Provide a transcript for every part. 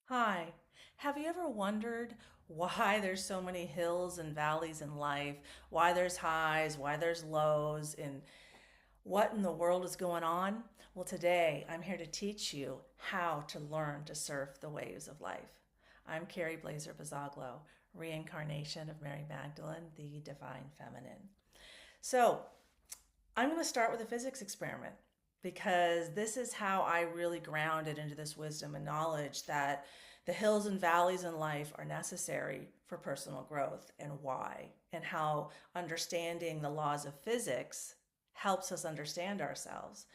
Hi. Have you ever wondered why there's so many hills and valleys in life? Why there's highs, why there's lows, and what in the world is going on? Well, today I'm here to teach you how to learn to surf the waves of life. I'm Carrie Blazer Bazaglo, reincarnation of Mary Magdalene, the divine feminine. So, I'm going to start with a physics experiment because this is how I really grounded into this wisdom and knowledge that the hills and valleys in life are necessary for personal growth and why, and how understanding the laws of physics helps us understand ourselves.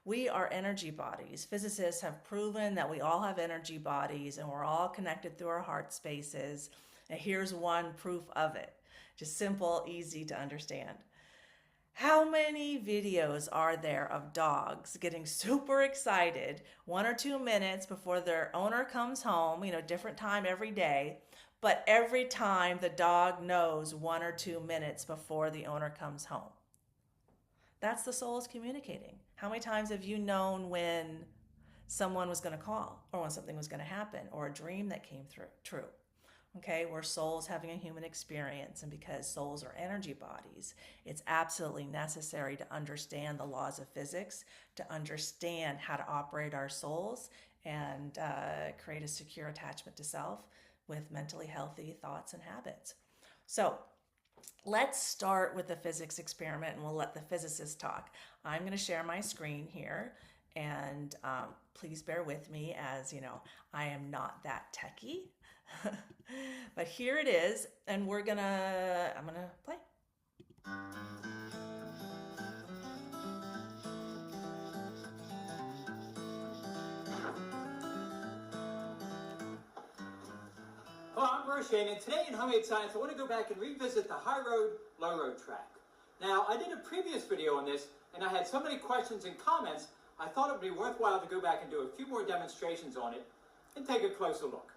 We are energy bodies. Physicists have proven that we all have energy bodies and we're all connected through our heart spaces. And here's one proof of it. Just simple, easy to understand. How many videos are there of dogs getting super excited 1 or 2 minutes before their owner comes home, different time every day, but every time the dog knows 1 or 2 minutes before the owner comes home? That's the soul's communicating. How many times have you known when someone was going to call or when something was going to happen or a dream that came through true? Okay, we're souls having a human experience, and because souls are energy bodies, it's absolutely necessary to understand the laws of physics, to understand how to operate our souls and create a secure attachment to self with mentally healthy thoughts and habits. So, let's start with the physics experiment and we'll let the physicists talk. I'm going to share my screen here, and please bear with me as I am not that techie. But here it is, and I'm gonna play. Hello, I'm Roshan, and today in Homemade Science, I want to go back and revisit the high road, low road track. Now, I did a previous video on this, and I had so many questions and comments, I thought it would be worthwhile to go back and do a few more demonstrations on it and take a closer look.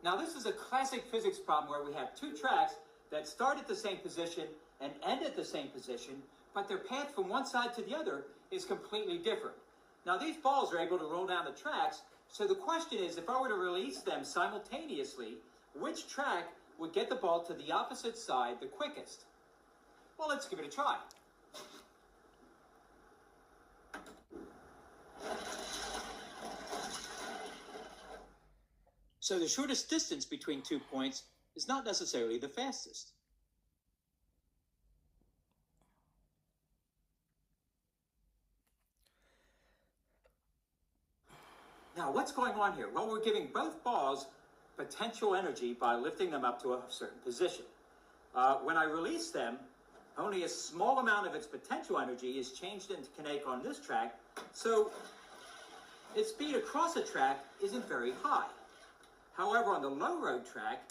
Now, this is a classic physics problem where we have two tracks that start at the same position and end at the same position, but their path from one side to the other is completely different. Now, these balls are able to roll down the tracks, so the question is, if I were to release them simultaneously, which track would get the ball to the opposite side the quickest? Well, let's give it a try. So the shortest distance between 2 points is not necessarily the fastest. Now, what's going on here? Well, we're giving both balls potential energy by lifting them up to a certain position. When I release them, only a small amount of its potential energy is changed into kinetic on this track, so its speed across the track isn't very high. However, on the low road track,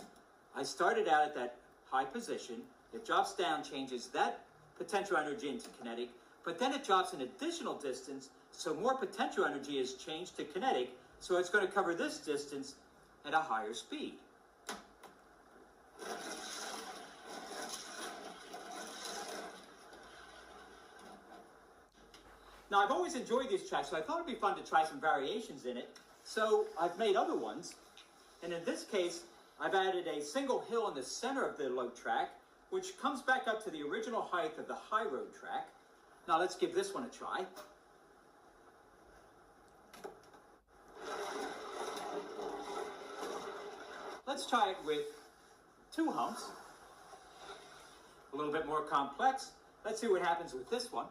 I started out at that high position. It drops down, changes that potential energy into kinetic, but then it drops an additional distance, so more potential energy is changed to kinetic, so it's going to cover this distance at a higher speed. Now, I've always enjoyed these tracks, so I thought it'd be fun to try some variations in it. So I've made other ones, and in this case, I've added a single hill in the center of the low track, which comes back up to the original height of the high road track. Now let's give this one a try. Let's try it with 2 humps. A little bit more complex. Let's see what happens with this one.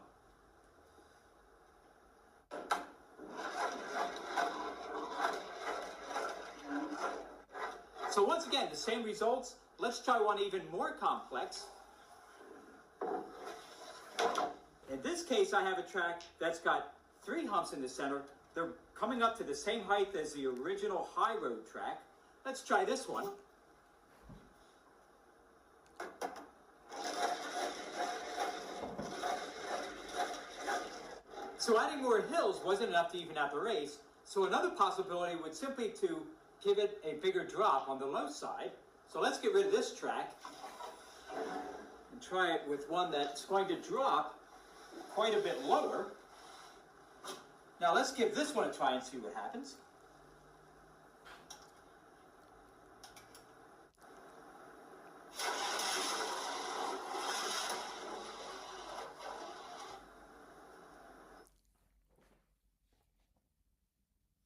So once again, the same results. Let's try one even more complex. In this case, I have a track that's got 3 humps in the center. They're coming up to the same height as the original high road track. Let's try this one. So adding more hills wasn't enough to even out the race. So another possibility would simply to give it a bigger drop on the low side. So let's get rid of this track and try it with one that's going to drop quite a bit lower. Now let's give this one a try and see what happens.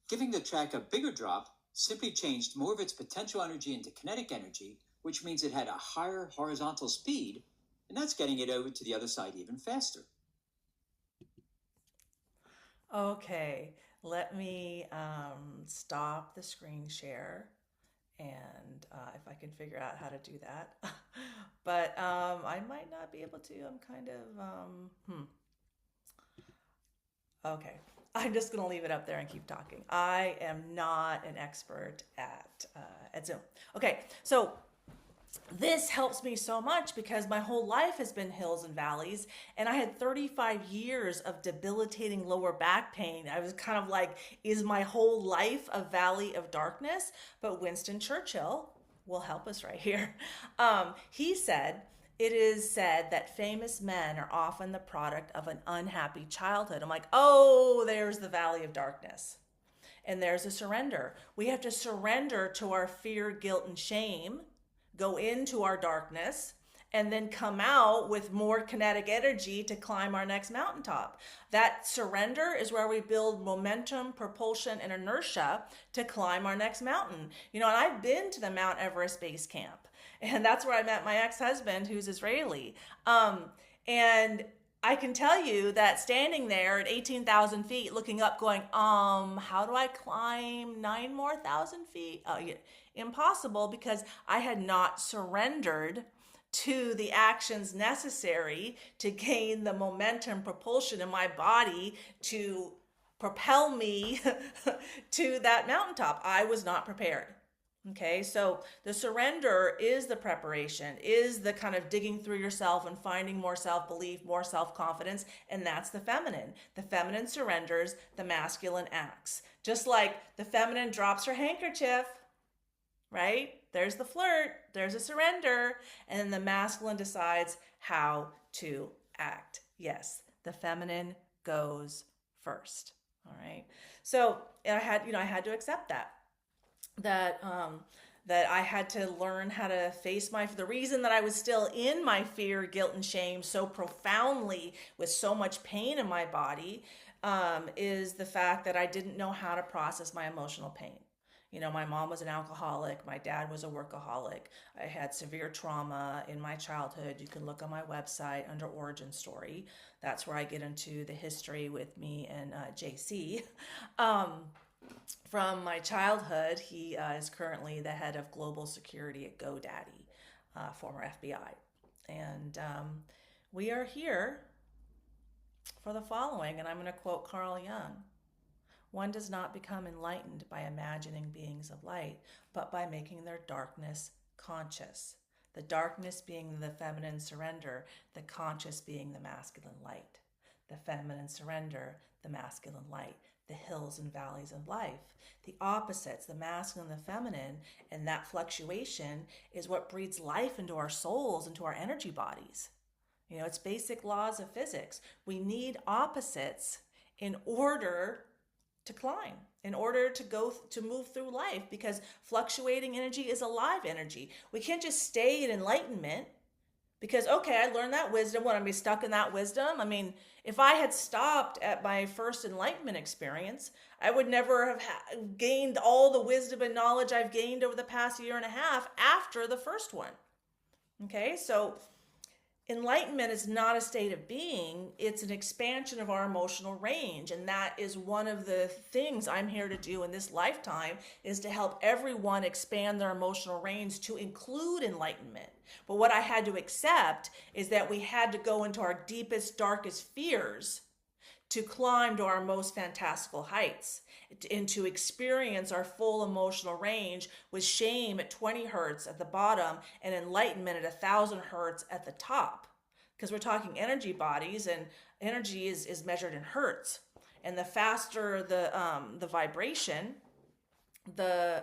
Giving the track a bigger drop simply changed more of its potential energy into kinetic energy, which means it had a higher horizontal speed, and that's getting it over to the other side even faster. Okay, let me stop the screen share and if I can figure out how to do that. But I might not be able to. I'm kind of, okay. I'm just going to leave it up there and keep talking. I am not an expert at Zoom. Okay, so this helps me so much because my whole life has been hills and valleys, and I had 35 years of debilitating lower back pain. I was kind of like, is my whole life a valley of darkness? But Winston Churchill will help us right here. He said, it is said that famous men are often the product of an unhappy childhood. I'm like, oh, there's the valley of darkness. And there's a surrender. We have to surrender to our fear, guilt, and shame, go into our darkness, and then come out with more kinetic energy to climb our next mountaintop. That surrender is where we build momentum, propulsion, and inertia to climb our next mountain. You know, and I've been to the Mount Everest base camp, and that's where I met my ex-husband, who's Israeli. And I can tell you that standing there at 18,000 feet, looking up, going, how do I climb 9,000 feet? Oh, yeah, impossible, because I had not surrendered to the actions necessary to gain the momentum, propulsion in my body to propel me to that mountaintop. I was not prepared. Okay, so the surrender is the preparation, is the kind of digging through yourself and finding more self-belief, more self-confidence, and that's the feminine. The feminine surrenders, the masculine acts. Just like the feminine drops her handkerchief, right? There's the flirt, there's a surrender, and then the masculine decides how to act. Yes, the feminine goes first. All right. So I had to accept that I had to learn how to face the reason that I was still in my fear, guilt, and shame so profoundly with so much pain in my body is the fact that I didn't know how to process my emotional pain. You know, my mom was an alcoholic. My dad was a workaholic. I had severe trauma in my childhood. You can look on my website under Origin Story. That's where I get into the history with me and JC. From my childhood, he is currently the head of global security at GoDaddy, former FBI. And we are here for the following, and I'm going to quote Carl Jung. One does not become enlightened by imagining beings of light, but by making their darkness conscious. The darkness being the feminine surrender, the conscious being the masculine light. The feminine surrender, the masculine light. The hills and valleys of life. The opposites, the masculine and the feminine, and that fluctuation is what breathes life into our souls, into our energy bodies. You know, it's basic laws of physics. We need opposites in order to climb, in order to move through life, because fluctuating energy is alive energy. We can't just stay in enlightenment because, okay, I learned that wisdom. What, I'm be stuck in that wisdom? I mean, if I had stopped at my first enlightenment experience, I would never have gained all the wisdom and knowledge I've gained over the past year and a half after the first one. Okay, so enlightenment is not a state of being, it's an expansion of our emotional range, and that is one of the things I'm here to do in this lifetime, is to help everyone expand their emotional range to include enlightenment. But what I had to accept is that we had to go into our deepest, darkest fears to climb to our most fantastical heights, and to experience our full emotional range with shame at 20 hertz at the bottom and enlightenment at 1,000 hertz at the top. Because we're talking energy bodies, and energy is measured in hertz. And the faster the vibration, the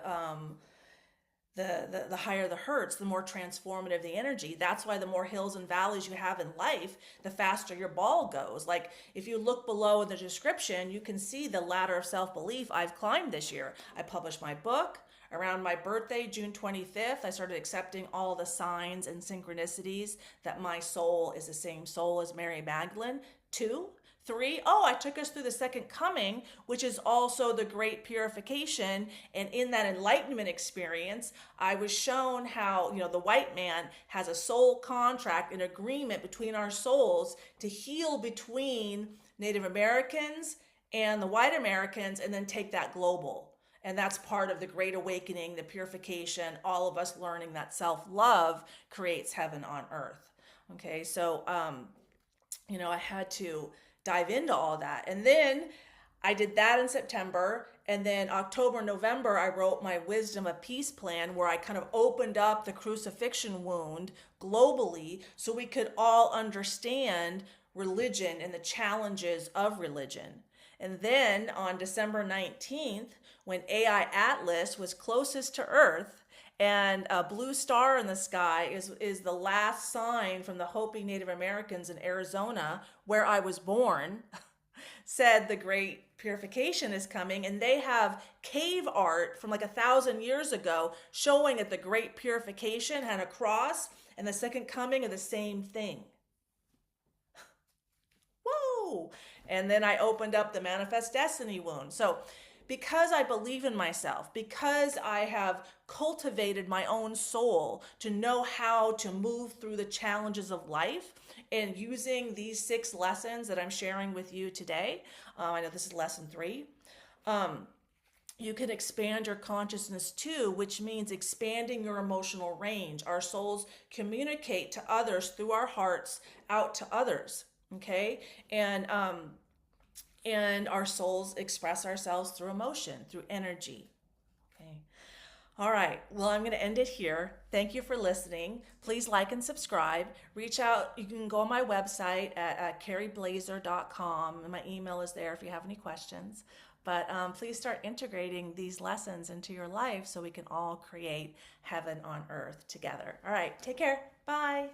higher the hertz, the more transformative the energy. That's why the more hills and valleys you have in life, the faster your ball goes. Like if you look below in the description, you can see the ladder of self-belief I've climbed this year. I published my book. Around my birthday, June 25th, I started accepting all the signs and synchronicities that my soul is the same soul as Mary Magdalene. 2, 3, oh, I took us through the second coming, which is also the great purification. And in that enlightenment experience, I was shown how, the white man has a soul contract, an agreement between our souls to heal between Native Americans and the white Americans, and then take that global. And that's part of the great awakening, the purification, all of us learning that self-love creates heaven on earth. Okay, so, I had to dive into all that. And then I did that in September. And then October, November, I wrote my Wisdom of Peace plan, where I kind of opened up the crucifixion wound globally so we could all understand religion and the challenges of religion. And then on December 19th, when AI Atlas was closest to Earth, and a blue star in the sky is the last sign from the Hopi Native Americans in Arizona, where I was born, said the great purification is coming. And they have cave art from like 1,000 years ago showing that the great purification had a cross and the second coming are the same thing. Whoa! And then I opened up the Manifest Destiny wound. So because I believe in myself, because I have cultivated my own soul to know how to move through the challenges of life, and using these 6 lessons that I'm sharing with you today, I know this is lesson 3, you can expand your consciousness too, which means expanding your emotional range. Our souls communicate to others through our hearts out to others, okay? And our souls express ourselves through emotion, through energy. Okay. All right. Well, I'm going to end it here. Thank you for listening. Please like and subscribe. Reach out. You can go on my website at carrieblazer.com. And my email is there if you have any questions. But please start integrating these lessons into your life so we can all create heaven on earth together. All right. Take care. Bye.